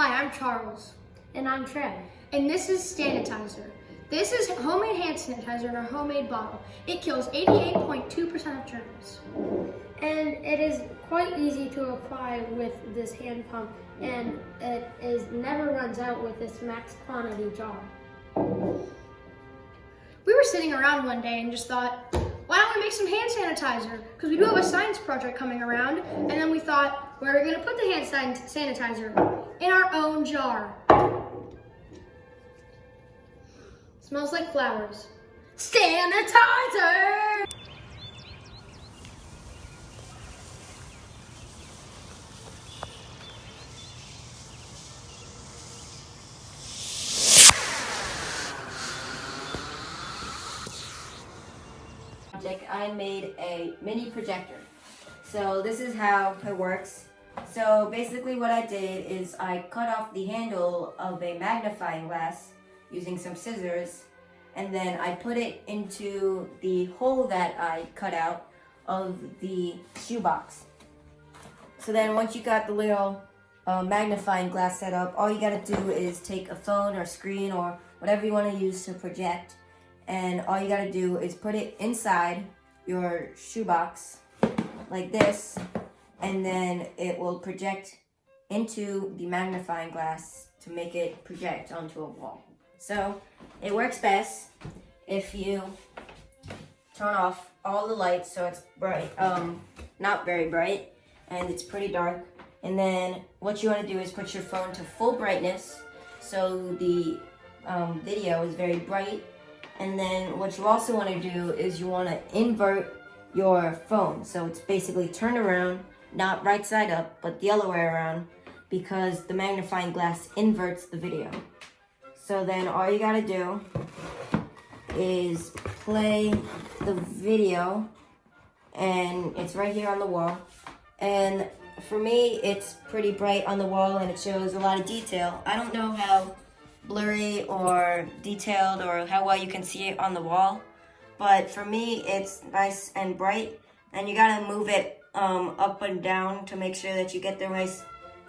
Hi, I'm Charles. And I'm Trey. And this is Sanitizer. This is homemade hand sanitizer in our homemade bottle. It kills 88.2% of germs. And it is quite easy to apply with this hand pump, and it never runs out with this max quantity jar. We were sitting around one day and just thought, why don't we make some hand sanitizer? Because we do have a science project coming around, and then we thought, where are we going to put the hand sanitizer? In our own jar. Smells like flowers. Sanitizer! I made a mini projector. So this is how it works. So basically what I did is I cut off the handle of a magnifying glass using some scissors, and then I put it into the hole that I cut out of the shoebox. So then once you got the little magnifying glass set up, all you gotta do is take a phone or screen or whatever you want to use to project, and all you gotta do is put it inside your shoebox like this, and then it will project into the magnifying glass to make it project onto a wall. So it works best if you turn off all the lights so it's bright, not very bright, and it's pretty dark. And then what you want to do is put your phone to full brightness so the video is very bright. And then what you also want to do is you want to invert your phone. So it's basically turned around, not right side up, but the other way around, because the magnifying glass inverts the video. So then all you got to do is play the video, and it's right here on the wall. And for me, it's pretty bright on the wall and it shows a lot of detail. I don't know how blurry or detailed or how well you can see it on the wall, but for me it's nice and bright, and you gotta move it up and down to make sure that you get the nice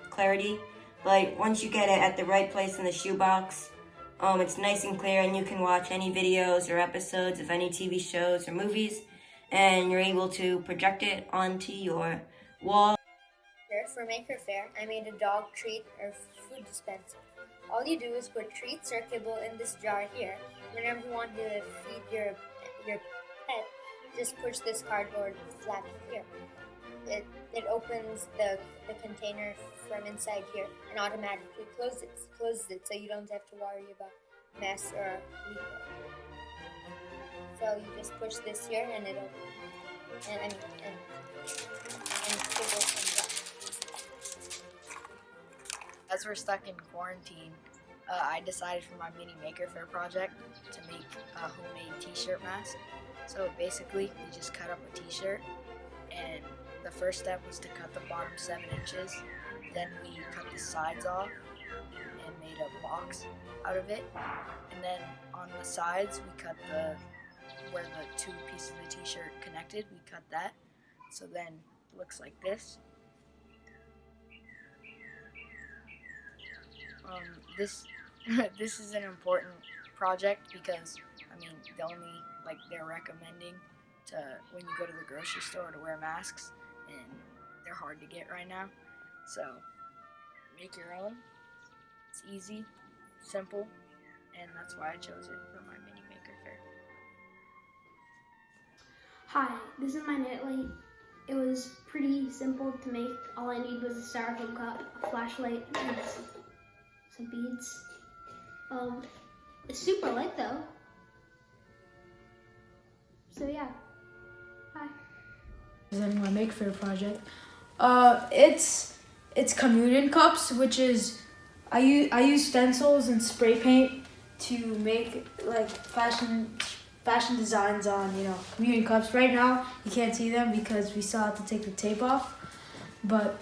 clarity. But once you get it at the right place in the shoebox, it's nice and clear, and you can watch any videos or episodes of any TV shows or movies, and you're able to project it onto your wall. For Maker Faire, I made a dog treat or food dispenser. All you do is put treats or kibble in this jar here. Whenever you want to feed your pet, just push this cardboard flap here. It opens the container from inside here and automatically closes it so you don't have to worry about mess or leak. So you just push this here and it opens. And kibble comes out. As we're stuck in quarantine, I decided for my mini Maker Faire project to make a homemade t-shirt mask. So basically, we just cut up a t-shirt, and the first step was to cut the bottom 7 inches. Then we cut the sides off and made a box out of it. And then on the sides, we cut where the 2 pieces of the t-shirt connected, we cut that. So then it looks like this. This is an important project because, I mean, they're recommending when you go to the grocery store to wear masks, and they're hard to get right now. So make your own. It's easy, simple, and that's why I chose it for my mini Maker Faire. Hi, this is my Nightlight. It was pretty simple to make. All I need was a styrofoam cup, a flashlight, and some beads. It's super light though. So yeah, bye. In my Maker Faire project, it's communion cups, which is I use stencils and spray paint to make like fashion designs on communion cups. Right now you can't see them because we still have to take the tape off. But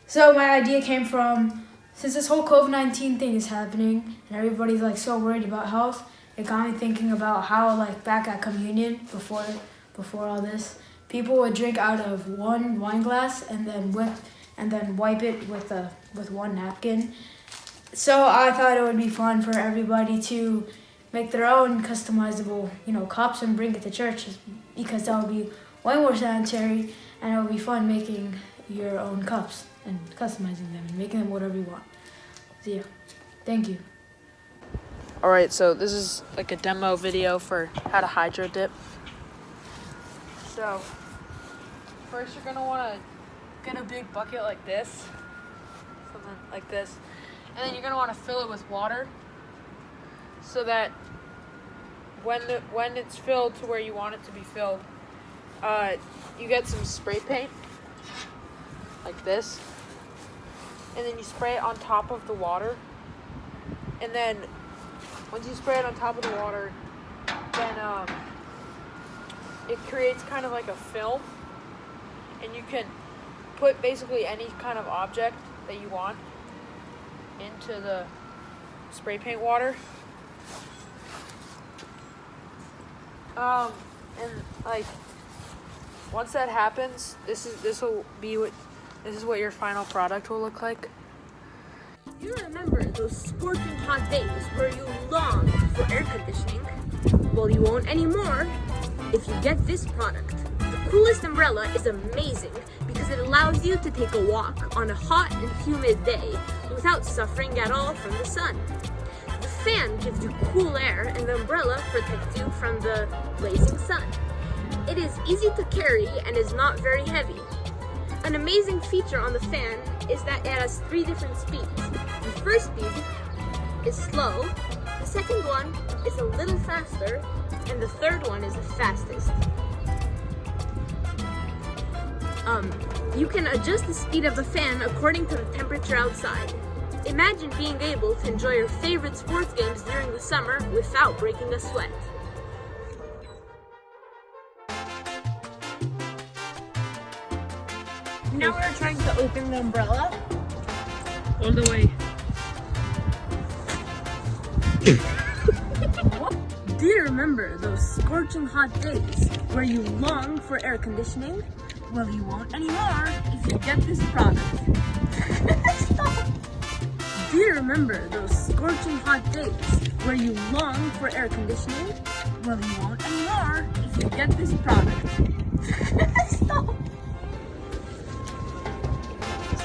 so my idea came from, since this whole COVID-19 thing is happening and everybody's like so worried about health, it got me thinking about how like back at communion before all this, people would drink out of one wine glass and then wipe it with one napkin. So I thought it would be fun for everybody to make their own customizable, cups and bring it to church, because that would be way more sanitary, and it would be fun making your own cups and customizing them and making them whatever you want. So yeah, thank you. Alright, so this is like a demo video for how to hydro dip. So, first you're gonna wanna get a big bucket like this, something like this, and then you're gonna wanna fill it with water so that when it's filled to where you want it to be filled, you get some spray paint like this, and then you spray it on top of the water, and then once you spray it on top of the water, then it creates kind of like a film, and you can put basically any kind of object that you want into the spray paint water. And like once that happens, this is what your final product will look like. You remember those scorching hot days where you longed for air conditioning? Well, you won't anymore if you get this product. The coolest umbrella is amazing because it allows you to take a walk on a hot and humid day without suffering at all from the sun. The fan gives you cool air and the umbrella protects you from the blazing sun. It is easy to carry and is not very heavy. An amazing feature on the fan is that it has 3 different speeds. The first speed is slow, the second one is a little faster, and the third one is the fastest. You can adjust the speed of the fan according to the temperature outside. Imagine being able to enjoy your favorite sports games during the summer without breaking a sweat. Now we're trying to open the umbrella all the way. Do you remember those scorching hot days where you long for air conditioning? Well, you won't anymore if you get this product. Stop. Do you remember those scorching hot days where you long for air conditioning? Well, you won't anymore if you get this product. Stop.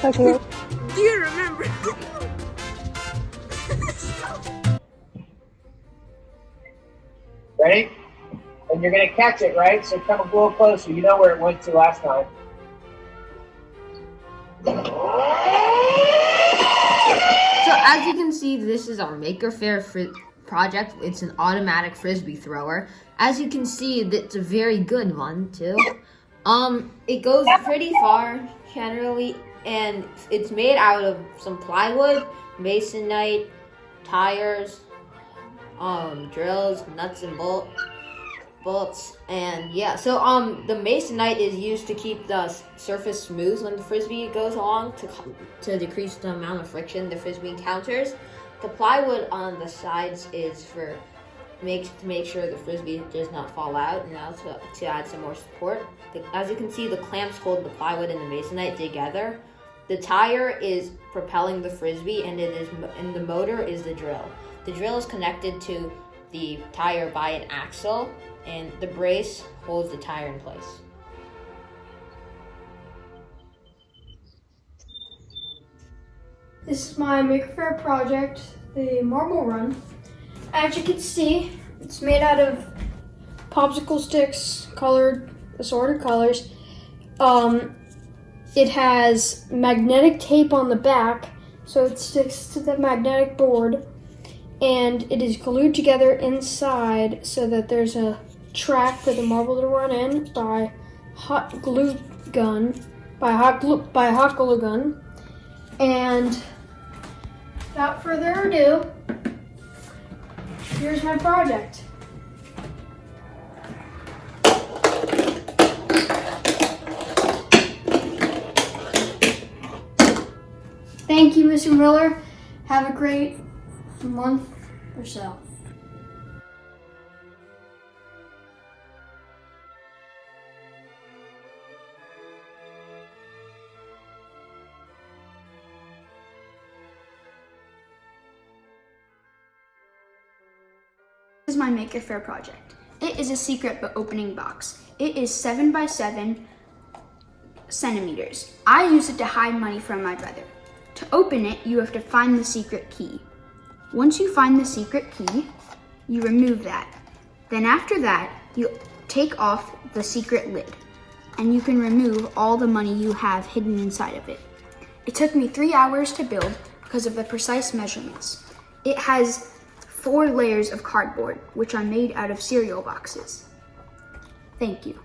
Okay. Do you remember? Ready? And you're going to catch it, right? So come a little closer. You know where it went to last time. So as you can see, this is our Maker Faire project. It's an automatic Frisbee thrower. As you can see, it's a very good one too. It goes pretty far generally, and it's made out of some plywood, masonite, tires, drills, nuts and bolts, and yeah. So the masonite is used to keep the surface smooth when the Frisbee goes along, to decrease the amount of friction the Frisbee encounters. The plywood on the sides is to make sure the Frisbee does not fall out, and also to add some more support. As you can see, the clamps hold the plywood and the masonite together. The tire is propelling the Frisbee, and the motor is the drill. The drill is connected to the tire by an axle, and the brace holds the tire in place. This is my Maker Faire project, the marble run. As you can see, it's made out of popsicle sticks, colored, assorted colors. It has magnetic tape on the back, so it sticks to the magnetic board, and it is glued together inside so that there's a track for the marble to run in by hot glue gun. And without further ado, here's my project. Thank you, Mr. Miller. Have a great month or so. This is my Maker Faire project. It is a secret but opening box. It is 7 by 7 centimeters. I use it to hide money from my brother. To open it, you have to find the secret key. Once you find the secret key, you remove that. Then after that, you take off the secret lid, and you can remove all the money you have hidden inside of it. It took me 3 hours to build because of the precise measurements. It has 4 layers of cardboard, which are made out of cereal boxes. Thank you.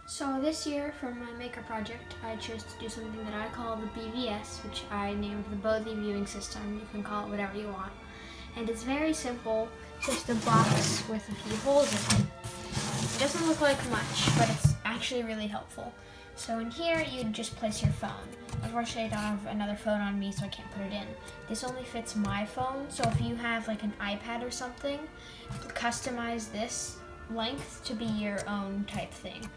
So this year for my maker project, I chose to do something that I call the BVS, which I named the Bodhi viewing system. You can call it whatever you want. And it's very simple, just a box with a few holes in it. It doesn't look like much, but it's actually really helpful. So in here, you just place your phone. Unfortunately, I don't have another phone on me, so I can't put it in. This only fits my phone, so if you have like an iPad or something, customize this length to be your own type thing.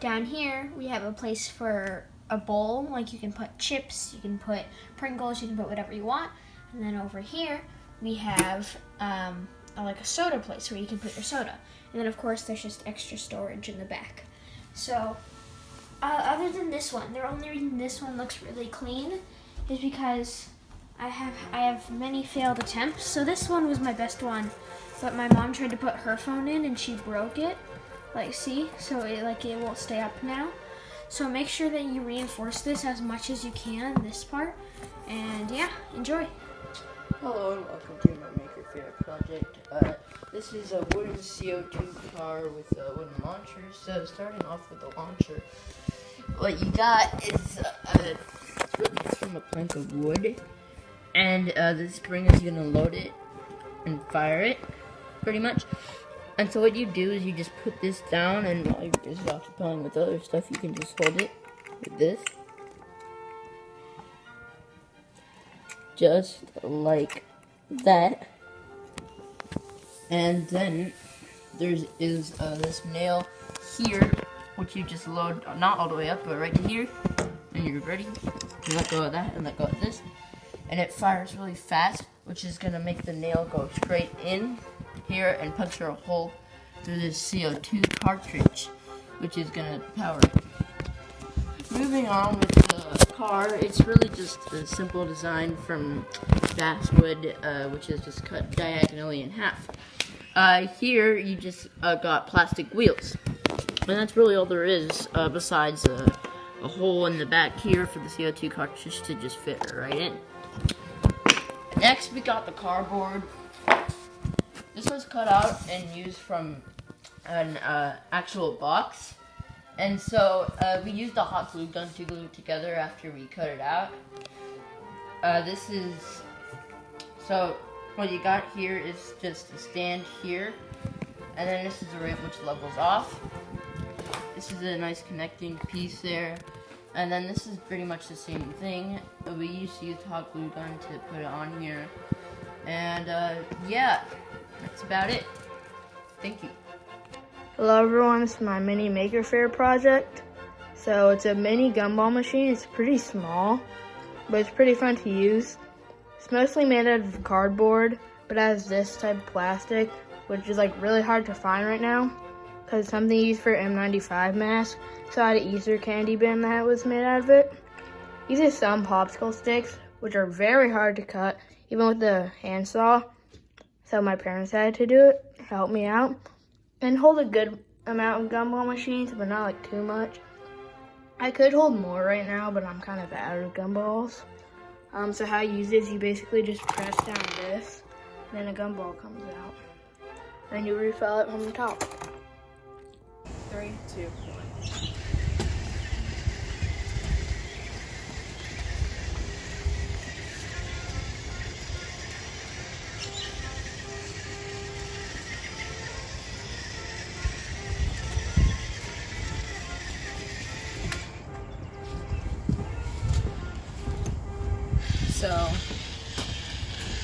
Down here, we have a place for a bowl, like you can put chips, you can put Pringles, you can put whatever you want. And then over here, we have like a soda place where you can put your soda. And then of course, there's just extra storage in the back. So, other than this one, the only reason this one looks really clean is because I have many failed attempts. So this one was my best one, but my mom tried to put her phone in and she broke it. Like, see? So it won't stay up now. So make sure that you reinforce this as much as you can, this part. And yeah, enjoy. Hello and welcome to my Maker Faire project. This is a wooden CO2 car with a wooden launcher. So starting off with the launcher, what you got is it's from a plank of wood, and the spring is gonna load it and fire it, pretty much. And so what you do is you just put this down, and while you're just occupying with other stuff, you can just hold it with this, just like that. And then there's this nail here, which you just load, not all the way up, but right here, and you're ready. You let go of that and let go of this, and it fires really fast, which is gonna make the nail go straight in here and puncture a hole through this CO2 cartridge, which is gonna power it. Moving on with the car, it's really just a simple design from basswood, which is just cut diagonally in half. Here you just got plastic wheels, and that's really all there is, besides a hole in the back here for the CO2 cartridge to just fit right in. Next, we got the cardboard. This was cut out and used from an actual box, and so we used a hot glue gun to glue it together after we cut it out. So what you got here is just a stand here, and then this is a ramp which levels off. This is a nice connecting piece there, and then this is pretty much the same thing. We used to use the hot glue gun to put it on here, and yeah, that's about it. Thank you. Hello everyone, this is my mini Maker Faire project. So it's a mini gumball machine. It's pretty small, but it's pretty fun to use. It's mostly made out of cardboard, but it has this type of plastic, which is like really hard to find right now, because it's something used for M95 mask. So I had an Easter candy bin that was made out of it. Uses some popsicle sticks, which are very hard to cut, even with the handsaw. So my parents had to do it to help me out. And hold a good amount of gumball machines, but not like too much. I could hold more right now, but I'm kind of out of gumballs. So how you use it is you basically just press down this, and then a gumball comes out. Then you refill it from the top. 3, 2, 1. So,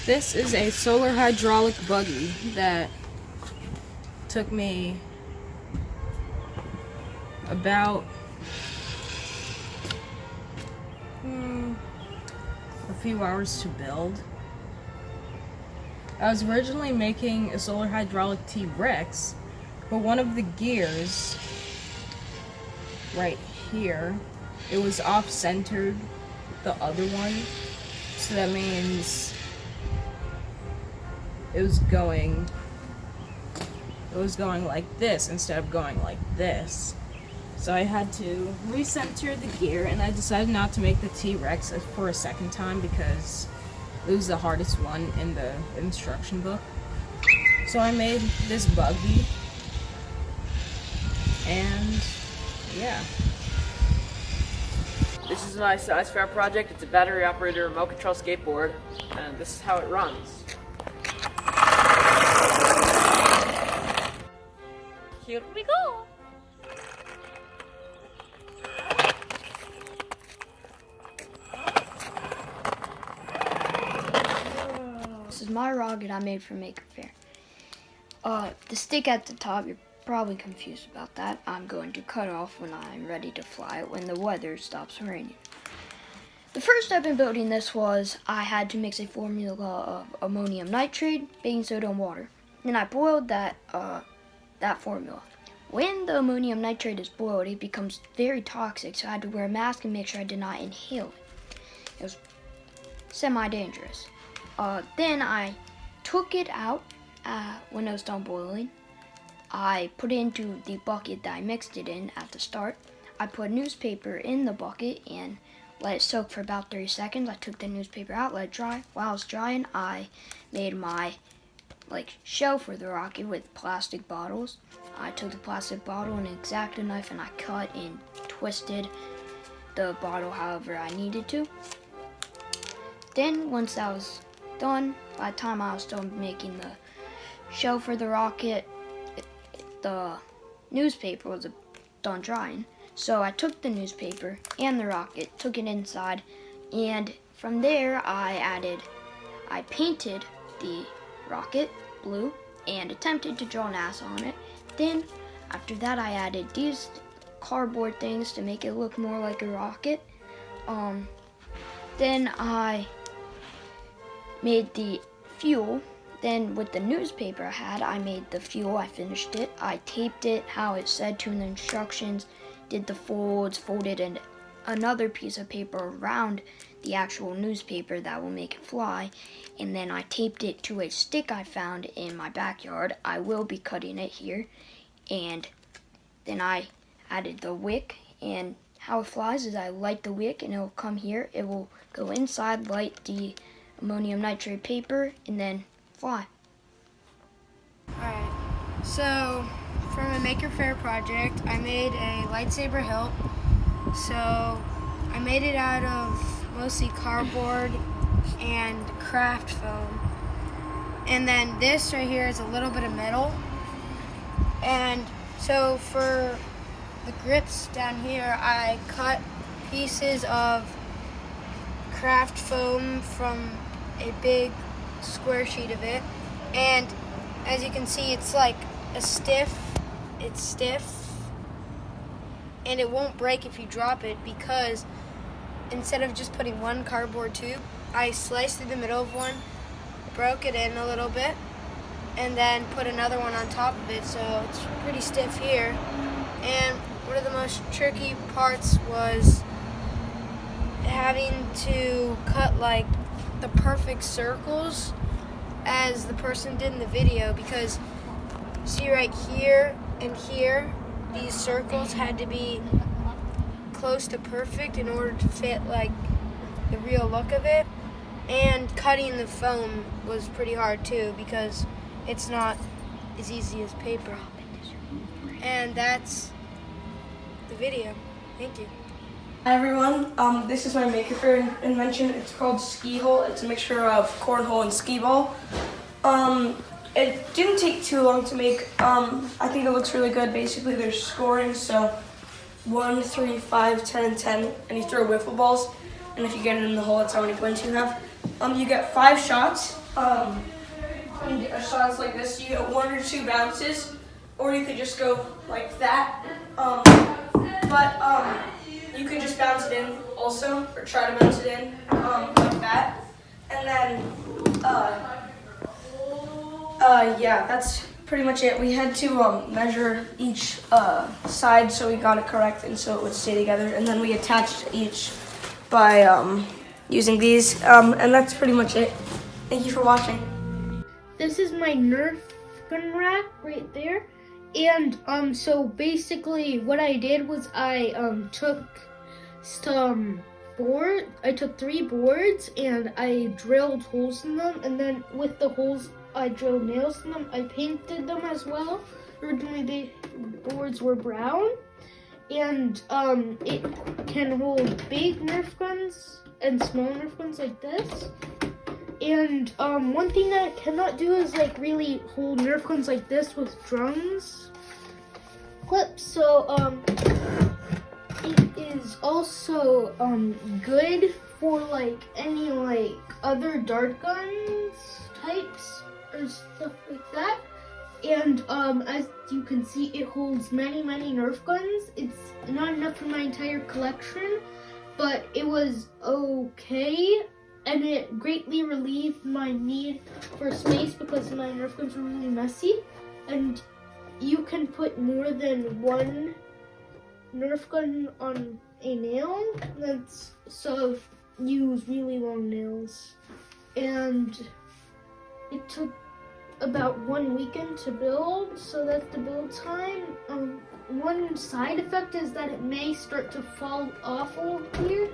this is a solar hydraulic buggy that took me about a few hours to build. I was originally making a solar hydraulic T-Rex, but one of the gears right here, it was off-centered the other one, so that means it was going like this instead of going like this. So I had to recenter the gear, and I decided not to make the T-Rex for a second time because it was the hardest one in the instruction book. So I made this Buggy, and yeah. This is my Sanitizer Faire project. It's a battery operated remote control skateboard, and this is how it runs. Here we go! This is my rocket I made for Maker Faire. The stick at the top, you're probably confused about that. I'm going to cut off when I'm ready to fly it when the weather stops raining. The first step in building this was I had to mix a formula of ammonium nitrate, baking soda, and water. Then I boiled that formula. When the ammonium nitrate is boiled, it becomes very toxic, so I had to wear a mask and make sure I did not inhale it. It was semi-dangerous. Then I took it out when it was done boiling. I put it into the bucket that I mixed it in at the start. I put newspaper in the bucket and let it soak for about 30 seconds. I took the newspaper out, let it dry. While it was drying, I made my shell for the rocket with plastic bottles. I took the plastic bottle and an X-Acto knife and I cut and twisted the bottle however I needed to. Then once that was done, by the time I was done making the shell for the rocket, the newspaper was done drying. So I took the newspaper and the rocket, took it inside, and from there I painted the rocket blue and attempted to draw NASA on it. Then after that I added these cardboard things to make it look more like a rocket. Then I made the fuel. Then with the newspaper I made the fuel. I finished it. I taped it how it said to in the instructions, did the folds, folded in another piece of paper around the actual newspaper that will make it fly, and then I taped it to a stick I found in my backyard. I will be cutting it here, and then I added the wick, and how it flies is I light the wick and it will come here. It will go inside, light the ammonium nitrate paper, and then fly. Alright, so for my Maker Faire project, I made a lightsaber hilt. So I made it out of mostly cardboard and craft foam. And then this right here is a little bit of metal. And so for the grips down here, I cut pieces of craft foam from a big square sheet of it. And as you can see, it's like it's stiff, and it won't break if you drop it, because instead of just putting one cardboard tube, I sliced through the middle of one, broke it in a little bit, and then put another one on top of it, so it's pretty stiff here. And one of the most tricky parts was having to cut like the perfect circles as the person did in the video, because see right here and here, these circles had to be close to perfect in order to fit like the real look of it. And cutting the foam was pretty hard too, because it's not as easy as paper. And that's the video. Thank you. Hi everyone, this is my Maker Faire invention. It's called Skee-Hole. It's a mixture of cornhole and skee ball. It didn't take too long to make. I think it looks really good. Basically there's scoring, so 1, 3, 5, 10, and 10, and you throw wiffle balls, and if you get it in the hole, that's how many points you have. You get 5 shots. And a shot's like this. You get 1 or 2 bounces, or you could just go like that. You could just bounce it in also, or try to bounce it in like that. And then Yeah, that's pretty much it. We had to measure each side so we got it correct and so it would stay together. And then we attached each by using these. And that's pretty much it. Thank you for watching. This is my Nerf gun rack right there. And so basically what I did was I took some board. I took 3 boards and I drilled holes in them, and then with the holes I drilled nails in them. I painted them as well. Originally the boards were brown, and it can hold big Nerf guns and small Nerf guns like this. And one thing that it cannot do is like really hold Nerf guns like this with drums clips. So it is also good for like any like other dart guns types or stuff like that. And as you can see, it holds many Nerf guns. It's not enough for my entire collection, but it was okay, and it greatly relieved my need for space because my Nerf guns were really messy. And you can put more than one Nerf gun on a nail. So use really long nails. And it took about 1 weekend to build, so that's the build time. One side effect is that it may start to fall off over here,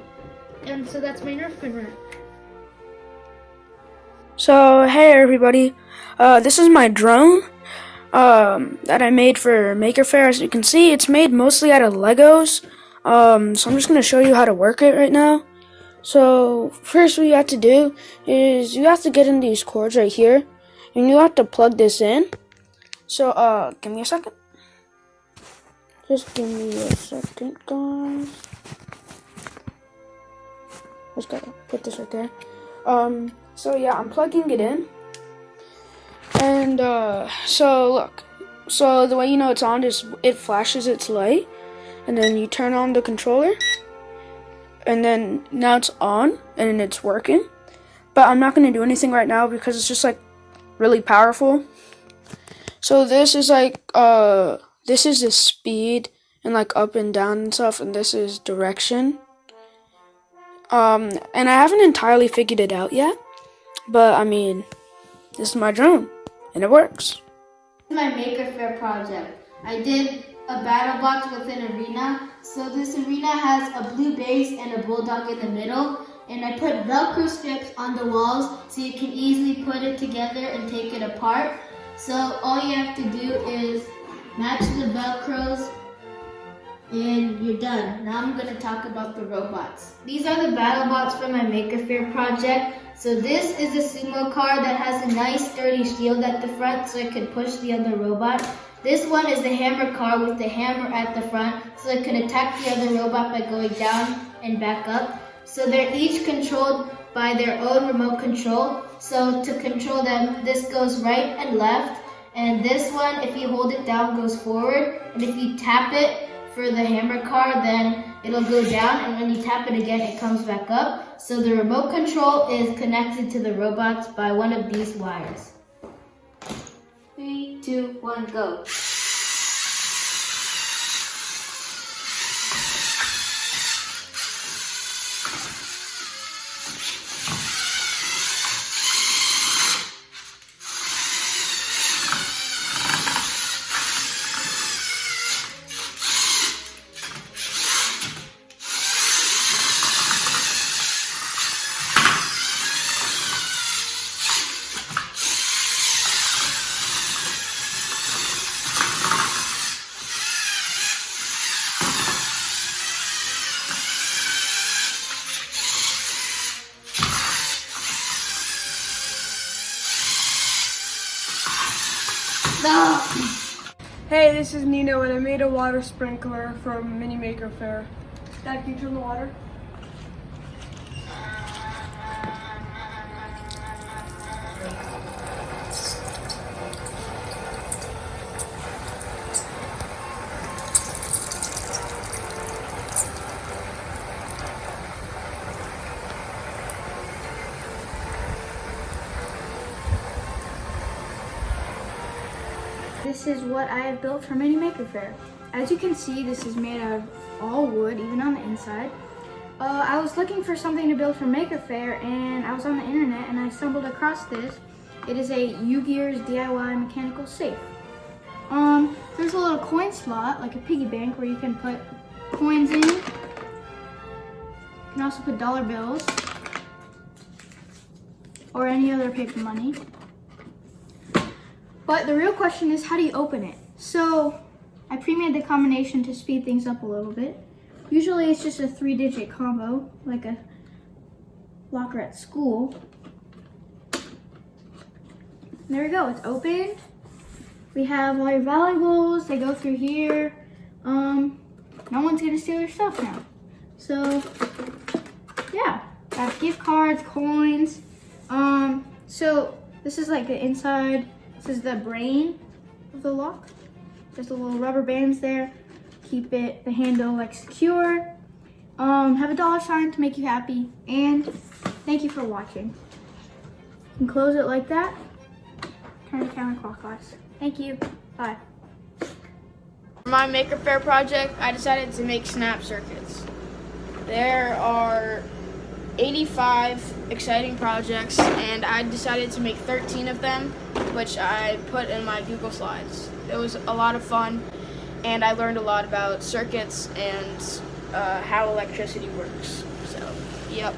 and so that's my Nerf gun rack. So hey everybody, this is my drone that I made for Maker Faire. As you can see, it's made mostly out of Legos. So I'm just going to show you how to work it right now. So first what you have to do is you have to get in these cords right here, and you have to plug this in. So give me a second. Just give me a second, guys. Just gotta put this right there. So yeah, I'm plugging it in. And so look. So the way you know it's on is it flashes its light, and then you turn on the controller, and then now it's on and it's working. But I'm not gonna do anything right now because it's just like really powerful. So this is like this is the speed and like up and down and stuff, and this is direction. And I haven't entirely figured it out yet, but I mean, this is my drone and it works. My Maker Faire project. I did a battle box with an arena. So this arena has a blue base and a bulldog in the middle, and I put Velcro strips on the walls so you can easily put it together and take it apart. So all you have to do is match the Velcros and you're done. Now I'm going to talk about the robots. These are the battle bots for my Maker Faire project. So this is a sumo car that has a nice sturdy shield at the front so it can push the other robot. This one is the hammer car with the hammer at the front so it can attack the other robot by going down and back up. So they're each controlled by their own remote control. So to control them, this goes right and left. And this one, if you hold it down, goes forward. And if you tap it for the hammer car, then it'll go down. And when you tap it again, it comes back up. So the remote control is connected to the robots by one of these wires. 3, 2, 1, go. Hey, this is Nino, and I made a water sprinkler from Mini Maker Faire. Dad, can you turn the water? This is what I have built for Mini Maker Faire. As you can see, this is made out of all wood, even on the inside. I was looking for something to build for Maker Faire, and I was on the internet and I stumbled across this. It is a U-Gears DIY mechanical safe. There's a little coin slot, like a piggy bank, where you can put coins in. You can also put dollar bills or any other paper money. But the real question is, how do you open it? So I pre-made the combination to speed things up a little bit. Usually it's just a 3-digit combo, like a locker at school. There we go, it's opened. We have all your valuables, they go through here. No one's gonna steal your stuff now. So, yeah, got gift cards, coins. So this is like the inside, this is the brain of the lock. There's the little rubber bands there. Keep the handle like secure. Have a $sign to make you happy, and thank you for watching. You can close it like that. Turn it counterclockwise. Thank you. Bye. For my Maker Faire project, I decided to make snap circuits. There are 85 exciting projects, and I decided to make 13 of them, which I put in my Google Slides. It was a lot of fun, and I learned a lot about circuits and how electricity works. So, yep.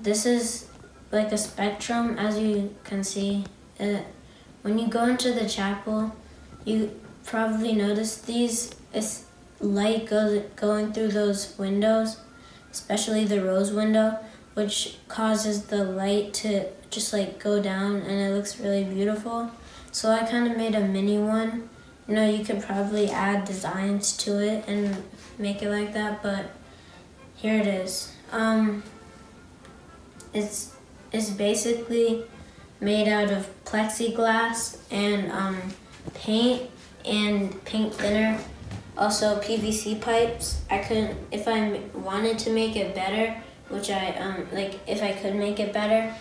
This is like a spectrum, as you can see. When you go into the chapel, you probably notice it's light going through those windows, especially the rose window, which causes the light to just like go down, and it looks really beautiful. So I kind of made a mini one. You know, you could probably add designs to it and make it like that, but here it is. It's basically made out of plexiglass and paint and paint thinner, also PVC pipes. If I wanted to make it better, which if I could make it better,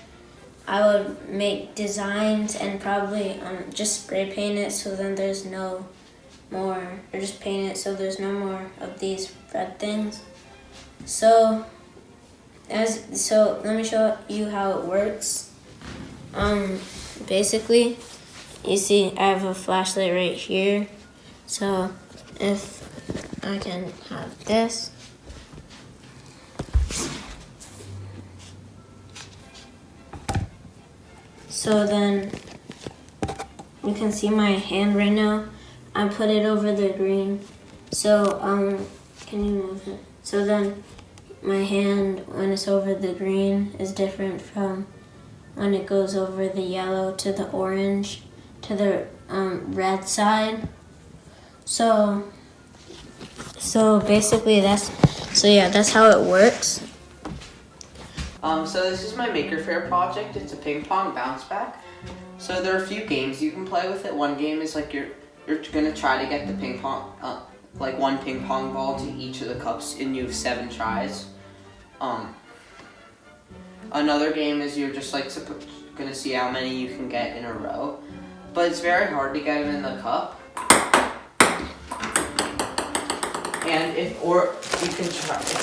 I would make designs and probably just spray paint it so then there's no more, or just paint it so there's no more of these red things. So let me show you how it works. Basically, you see I have a flashlight right here. So if I can have this. So then you can see my hand right now. I put it over the green. So can you move it? So then my hand, when it's over the green, is different from when it goes over the yellow to the orange to the red side. So basically that's how it works. So this is my Maker Faire project. It's a ping pong bounce back. So there are a few games you can play with it. One game is like you're gonna try to get the ping pong, like one ping pong ball to each of the cups, and you have 7 tries. Another game is you're just like gonna see how many you can get in a row, but it's very hard to get them in the cup. And if you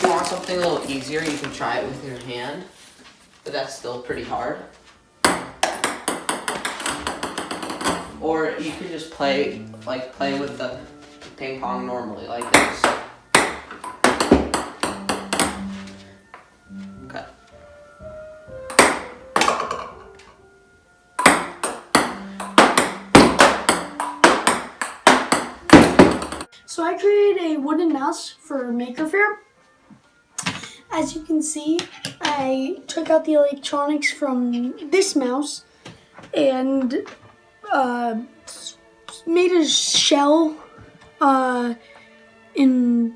want something a little easier, you can try it with your hand, but that's still pretty hard. Or you can just play with the ping pong normally, like this. Okay. So I created a wooden mouse for Maker Faire. As you can see, I took out the electronics from this mouse and made a shell and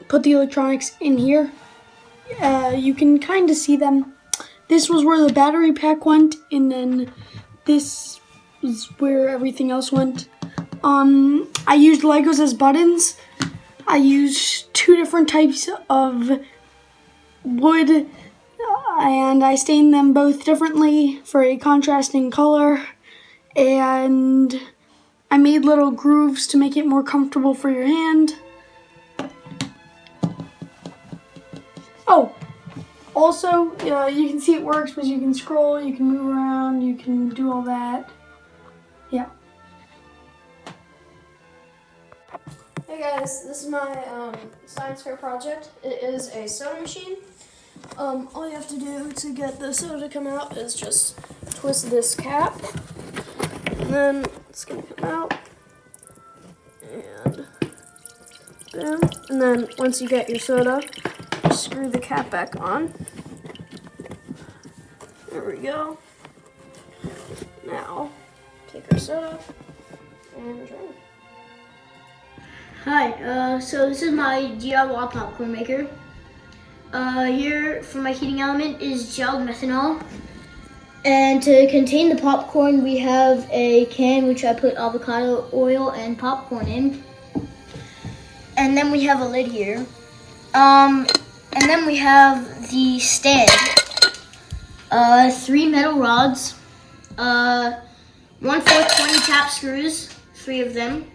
put the electronics in here. You can kind of see them. This was where the battery pack went, and then this is where everything else went. I used Legos as buttons. I used 2 different types of wood, and I stained them both differently for a contrasting color. And I made little grooves to make it more comfortable for your hand. Oh, also, you can see it works because you can scroll, you can move around, you can do all that. Yeah. Hey guys, this is my science fair project. It is a soda machine. All you have to do to get the soda to come out is just twist this cap, and then it's gonna come out, and boom. And then once you get your soda, just screw the cap back on. There we go. Now, take our soda and drink. Hi, so this is my DIY popcorn maker. Here for my heating element is gelled methanol. And to contain the popcorn, we have a can which I put avocado oil and popcorn in. And then we have a lid here. And then we have the stand. 3 metal rods, 1/4 20 tap screws, 3 of them,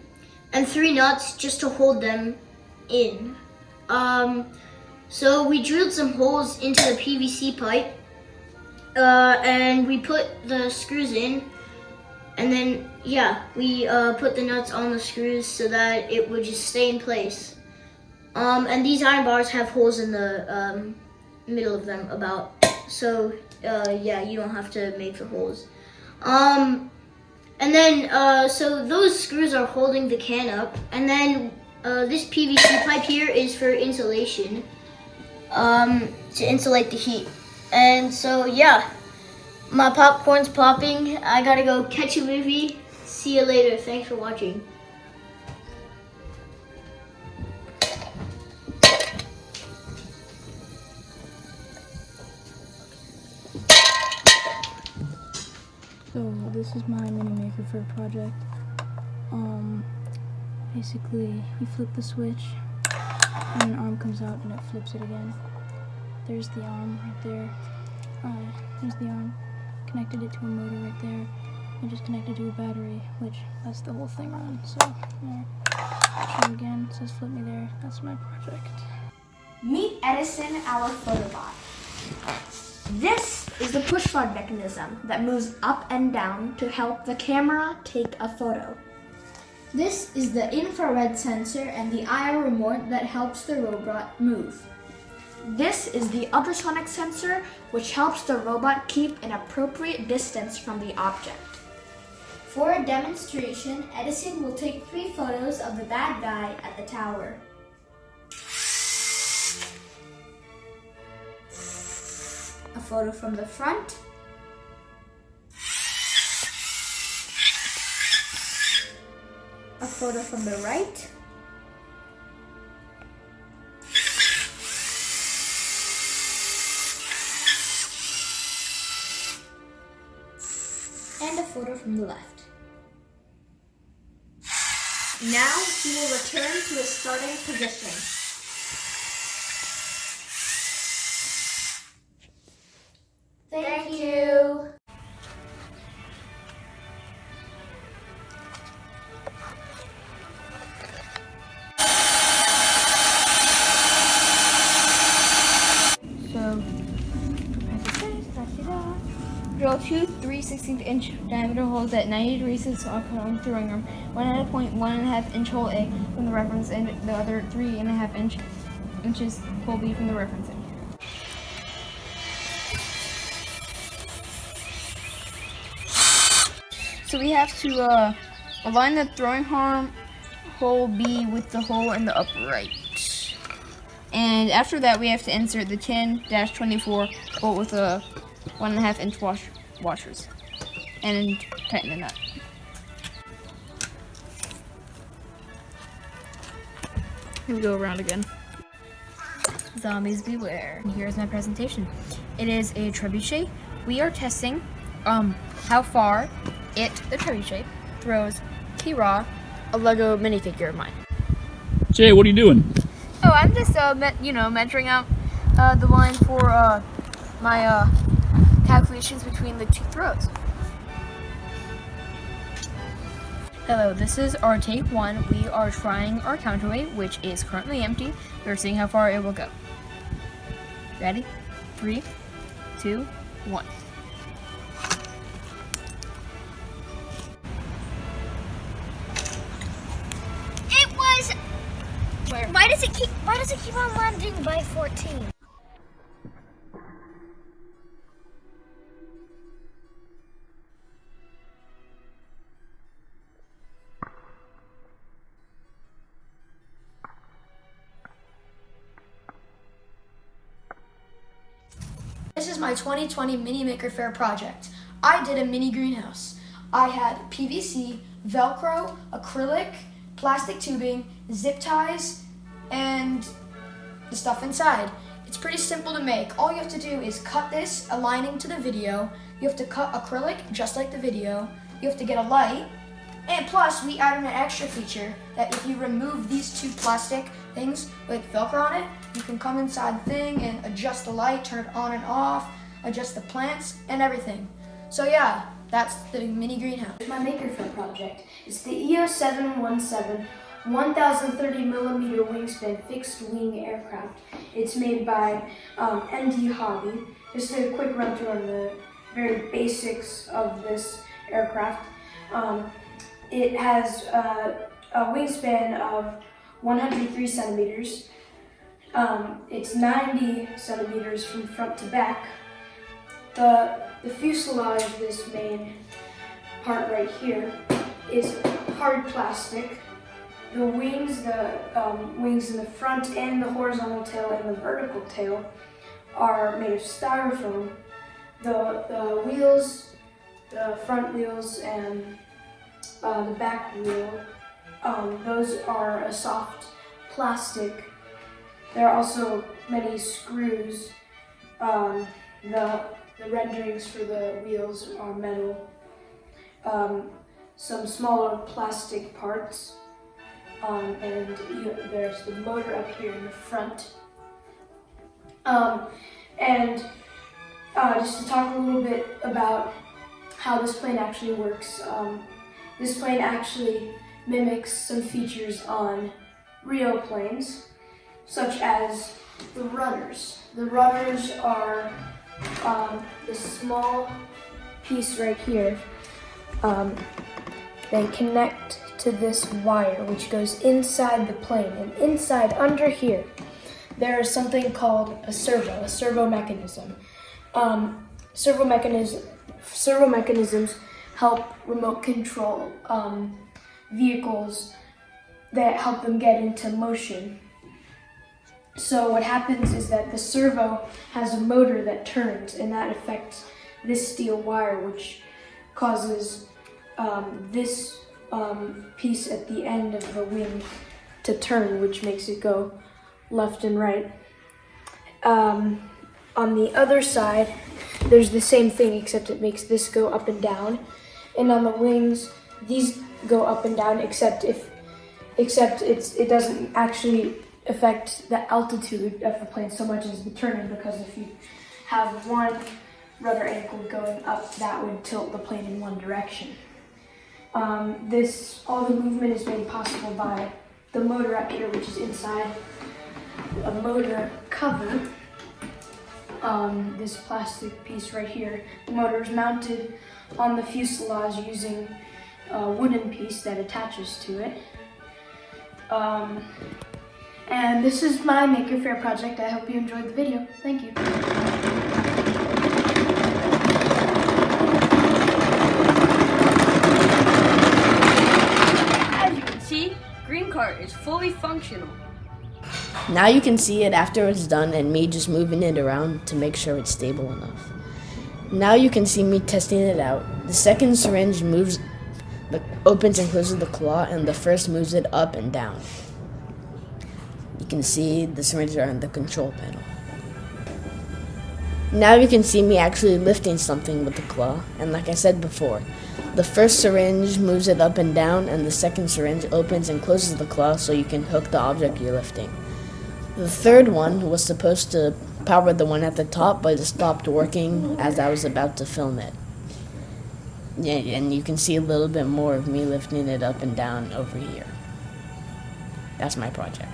and 3 nuts just to hold them in. So we drilled some holes into the PVC pipe, and we put the screws in, and then we put the nuts on the screws so that it would just stay in place. And these iron bars have holes in the middle of them so you don't have to make the holes. And then, so those screws are holding the can up, and then this PVC pipe here is for insulation, to insulate the heat. And so my popcorn's popping. I gotta go catch a movie. See you later. Thanks for watching. So this is my mini Maker Faire project. Basically you flip the switch and an arm comes out and it flips it again. There's the arm right there. There's the arm. Connected it to a motor right there. I just connected to a battery, which lets the whole thing run. So there. Show again. It says flip me there. That's my project. Meet Edison, our photobot. This is the push rod mechanism that moves up and down to help the camera take a photo. This is the infrared sensor and the IR remote that helps the robot move. This is the ultrasonic sensor, which helps the robot keep an appropriate distance from the object. For a demonstration, Edison will take 3 photos of the bad guy at the tower. A photo from the front. A photo from the right. And a photo from the left. Now he will return to his starting position. Thank you. So, drill 2 3/16" diameter holes at 90 degrees to the socket on the throwing arm. One at a point 1.5 inch hole A from the reference end, the other 3.5 inches hole B from the reference end. So we have to align the throwing arm hole B with the hole in the upper right. And after that, we have to insert the 10-24 bolt with a 1.5 inch washers and tighten the nut. Here we go around again. Zombies beware. Here's my presentation. It is a trebuchet. We are testing how far the trebuchet throws Kira, a Lego minifigure of mine. Jay, what are you doing? Oh, I'm just measuring out the line for my calculations between the 2 throws. Hello, this is our take 1. We are trying our counterweight, which is currently empty. We're seeing how far it will go. Ready? 3, 2, 1. It was. Where? Why does it keep on landing by 14? This is my 2020 Mini Maker Faire project. I did a mini greenhouse. I had PVC, Velcro, acrylic, plastic tubing, zip ties, and the stuff inside. It's pretty simple to make. All you have to do is cut this aligning to the video. You have to cut acrylic just like the video. You have to get a light. And plus, we added an extra feature that if you remove these two plastic things with Velcro on it, you can come inside the thing and adjust the light, turn it on and off, adjust the plants, and everything. So yeah, that's the mini greenhouse. My Maker Faire project is the EOS 717 1030mm wingspan fixed wing aircraft. It's made by ND Hobby. Just a quick run through on the very basics of this aircraft. It has a wingspan of 103 centimeters. It's 90 centimeters from front to back. The fuselage, this main part right here, is hard plastic. The wings in the front and the horizontal tail and the vertical tail are made of styrofoam. The wheels, the front wheels and the back wheel, those are a soft plastic. There are also many screws. The renderings for the wheels are metal. Some smaller plastic parts. And there's the motor up here in the front. Just to talk a little bit about how this plane actually works. This plane actually mimics some features on real planes, such as the rudders. The rudders are this small piece right here. They connect to this wire which goes inside the plane, and inside under here there is something called a servo mechanism. Servo mechanisms help remote control vehicles that help them get into motion. So what happens is that the servo has a motor that turns, and that affects this steel wire, which causes this piece at the end of the wing to turn, which makes it go left and right. On the other side, there's the same thing, except it makes this go up and down. And on the wings, these go up and down, except it doesn't actually affect the altitude of the plane so much as the turning, because if you have one rudder ankle going up, that would tilt the plane in one direction. All the movement is made possible by the motor up here, which is inside a motor cover. This plastic piece right here. The motor is mounted on the fuselage using a wooden piece that attaches to it. And this is my Maker Faire project. I hope you enjoyed the video. Thank you. As you can see, green cart is fully functional. Now you can see it after it's done and me just moving it around to make sure it's stable enough. Now you can see me testing it out. The second syringe opens and closes the claw, and the first moves it up and down. You can see the syringes are on the control panel. Now you can see me actually lifting something with the claw, and like I said before, the first syringe moves it up and down, and the second syringe opens and closes the claw so you can hook the object you're lifting. The third one was supposed to power the one at the top, but it stopped working as I was about to film it. Yeah, and you can see a little bit more of me lifting it up and down over here. That's my project.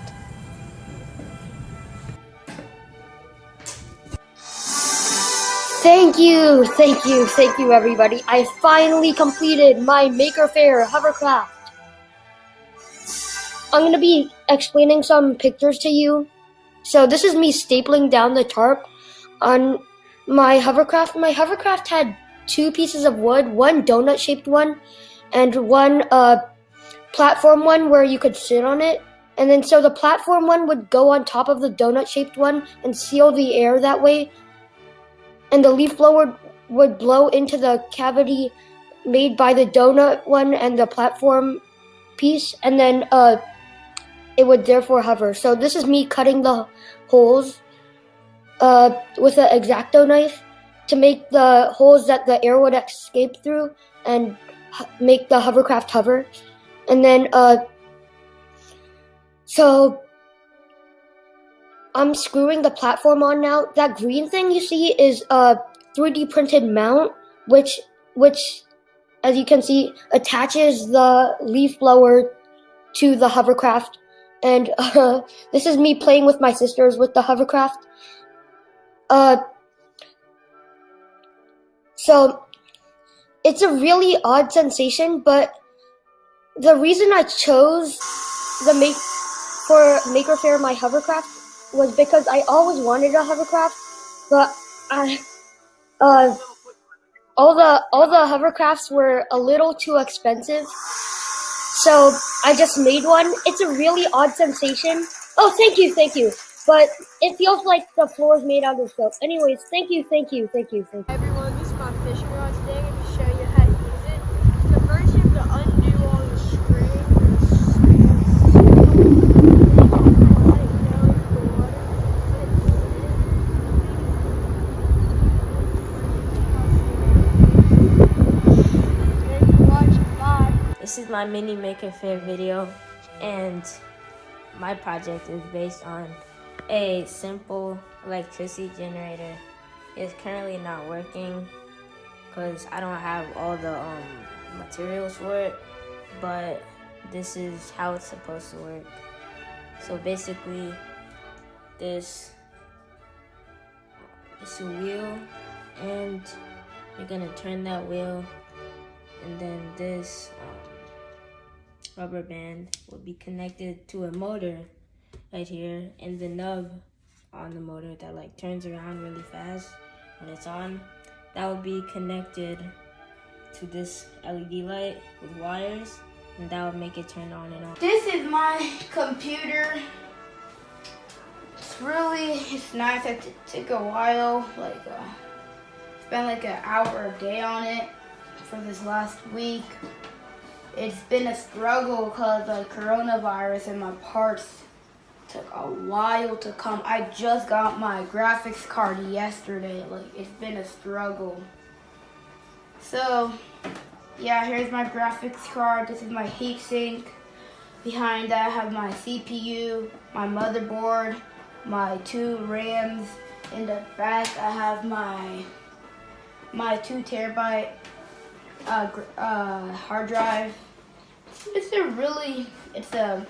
Thank you, everybody. I finally completed my Maker Faire hovercraft. I'm going to be explaining some pictures to you. So this is me stapling down the tarp on my hovercraft. My hovercraft had 2 pieces of wood, one donut-shaped one, and one platform one where you could sit on it. And then so the platform one would go on top of the donut-shaped one and seal the air that way. And the leaf blower would blow into the cavity made by the donut one and the platform piece, and then it would therefore hover. So this is me cutting the holes with an X-Acto knife to make the holes that the air would escape through and make the hovercraft hover. And then so I'm screwing the platform on now. That green thing you see is a 3D printed mount, which, as you can see, attaches the leaf blower to the hovercraft. And this is me playing with my sisters with the hovercraft. So it's a really odd sensation, but the reason I chose for Maker Faire my hovercraft was because I always wanted a hovercraft, but all the hovercrafts were a little too expensive, so I just made one. It's a really odd sensation. Oh, thank you. But it feels like the floor is made out of soap. Anyways, thank you. Everyone, this is my fishing rod today. I'm going to show you how to use it. So first you have to undo all the string. This is my mini Maker Faire video, and my project is based on a simple electricity generator. It's currently not working because I don't have all the materials for it, but this is how it's supposed to work. So basically, this is a wheel, and you're gonna turn that wheel, and then this rubber band will be connected to a motor right here, and the nub on the motor that like turns around really fast when it's on, that will be connected to this LED light with wires, and that will make it turn on and off. This is my computer. It's nice. It took a while, spent like an hour a day on it for this last week. It's been a struggle because of coronavirus, and my parts took a while to come. I just got my graphics card yesterday. It's been a struggle. So yeah, here's my graphics card. This is my heatsink. Behind that I have my CPU, my motherboard, my 2 RAMs. In the back I have my 2 terabyte hard drive. It's a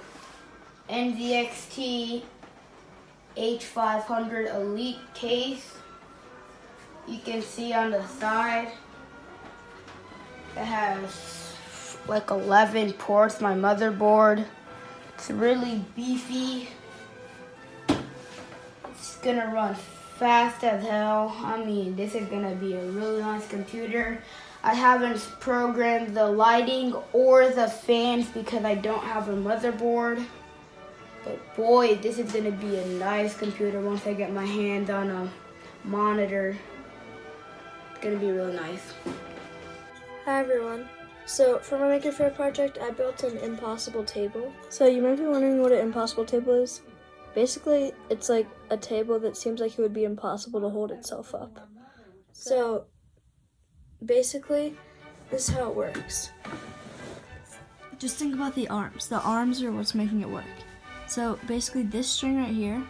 NZXT H500 Elite case. You can see on the side it has like 11 ports. My motherboard, it's really beefy. It's gonna run fast as hell. I mean, this is gonna be a really nice computer. I haven't programmed the lighting or the fans because I don't have a motherboard. But boy, this is gonna be a nice computer once I get my hands on a monitor. It's gonna be really nice. Hi everyone. So for my Maker Faire project, I built an impossible table. So you might be wondering what an impossible table is. Basically, it's like a table that seems like it would be impossible to hold itself up. So basically, this is how it works. Just think about the arms. The arms are what's making it work. So basically this string right here,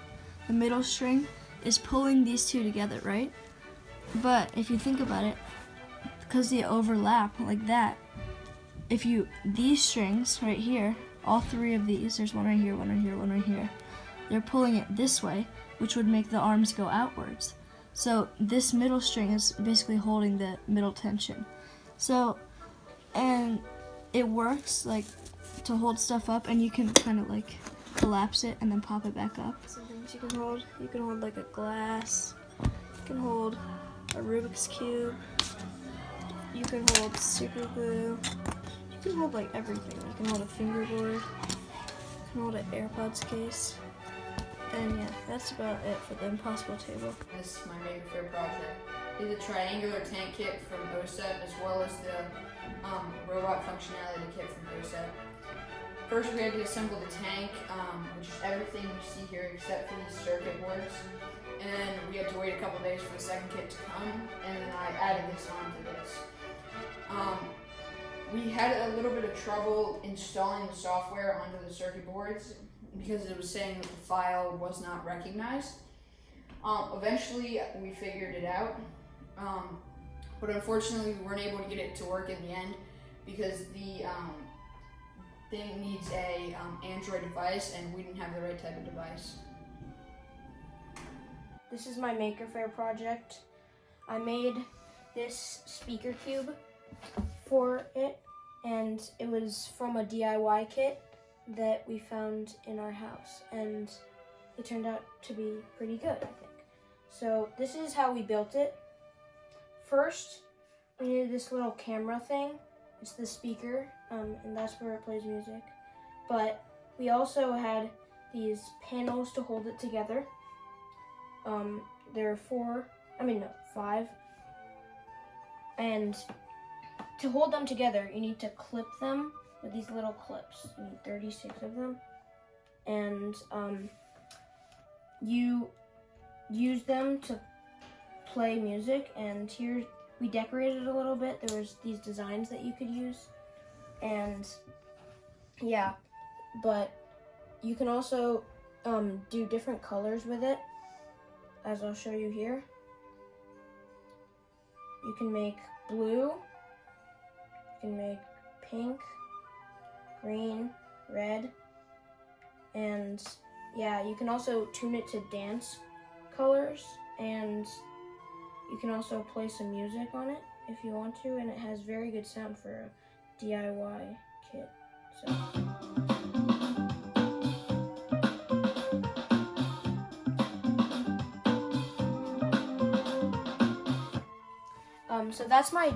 the middle string, is pulling these two together, right? But if you think about it, because they overlap like that, these strings right here, all three of these, there's one right here, one right here, one right here, they're pulling it this way, which would make the arms go outwards. So this middle string is basically holding the middle tension. So, and it works like to hold stuff up, and you can kind of like collapse it and then pop it back up. Some things you can hold like a glass, you can hold a Rubik's Cube, you can hold super glue, you can hold like everything. You can hold a fingerboard, you can hold an AirPods case, and yeah, that's about it for the impossible table. This is my Maker Faire project. It's a triangular tank kit from OSET as well as the robot functionality kit from OSET. First we had to assemble the tank, which is everything you see here except for these circuit boards. And then we had to wait a couple days for the second kit to come, and then I added this onto this. We had a little bit of trouble installing the software onto the circuit boards because it was saying that the file was not recognized. Eventually we figured it out, but unfortunately we weren't able to get it to work in the end because the thing needs a Android device, and we didn't have the right type of device. This is my Maker Faire project. I made this speaker cube for it, and it was from a DIY kit that we found in our house, and it turned out to be pretty good, I think. So this is how we built it. First, we needed this little camera thing. It's the speaker, and that's where it plays music. But we also had these panels to hold it together. There are 5. And to hold them together, you need to clip them with these little clips. You need 36 of them. And you use them to play music. And here we decorated a little bit. There was these designs that you could use. And yeah, but you can also do different colors with it, as I'll show you here. You can make blue, you can make pink, green, red, and yeah, you can also tune it to dance colors, and you can also play some music on it if you want to, and it has very good sound for a DIY kit. So that's my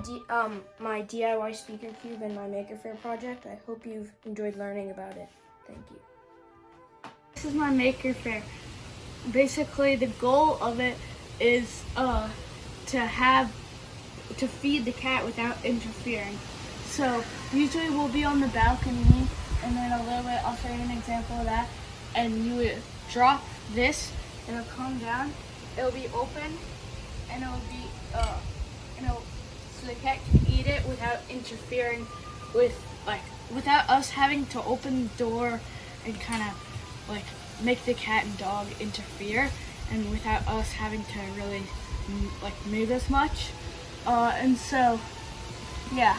my DIY speaker cube and my Maker Faire project. I hope you've enjoyed learning about it. Thank you. This is my Maker Faire. Basically, the goal of it is to feed the cat without interfering. So usually we'll be on the balcony, and then a little bit, I'll show you an example of that. And you would drop this, and it'll come down. It'll be open, and it'll be so the cat can eat it without interfering with, without us having to open the door and kind of make the cat and dog interfere, and without us having to really move as much. And so, yeah.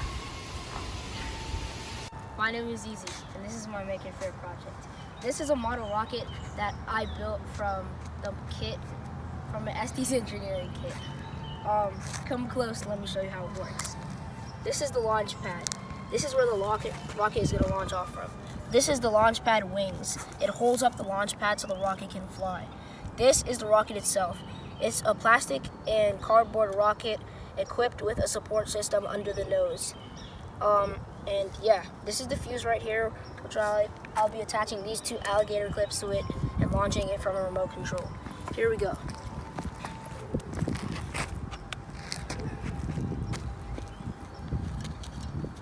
My name is Easy, and this is my Maker Faire project. This is a model rocket that I built from the kit, from an SD's engineering kit. Come close, let me show you how it works. This is the launch pad. This is where the rocket is going to launch off from. This is the launch pad wings. It holds up the launch pad so the rocket can fly. This is the rocket itself. It's a plastic and cardboard rocket equipped with a support system under the nose. And yeah, this is the fuse right here, which I'll be attaching these 2 alligator clips to it and launching it from a remote control. Here we go.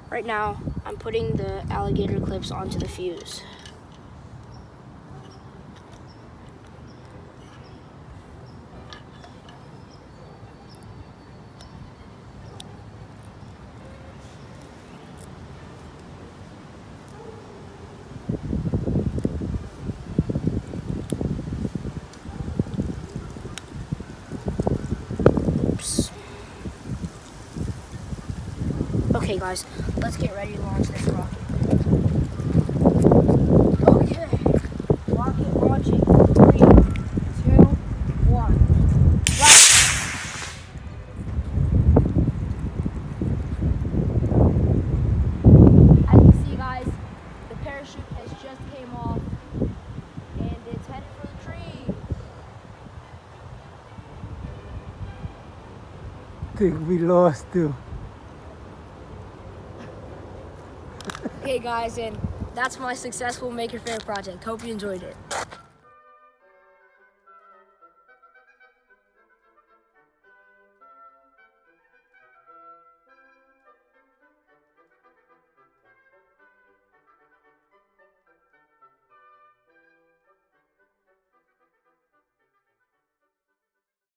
Right now, I'm putting the alligator clips onto the fuse. Okay, guys, let's get ready to launch this rocket. Okay, rocket launching. 3, 2, 1. As you see, guys, the parachute has just came off, and it's headed for the tree. I think we lost too. Okay, guys, and that's my successful Maker Faire project. Hope you enjoyed it.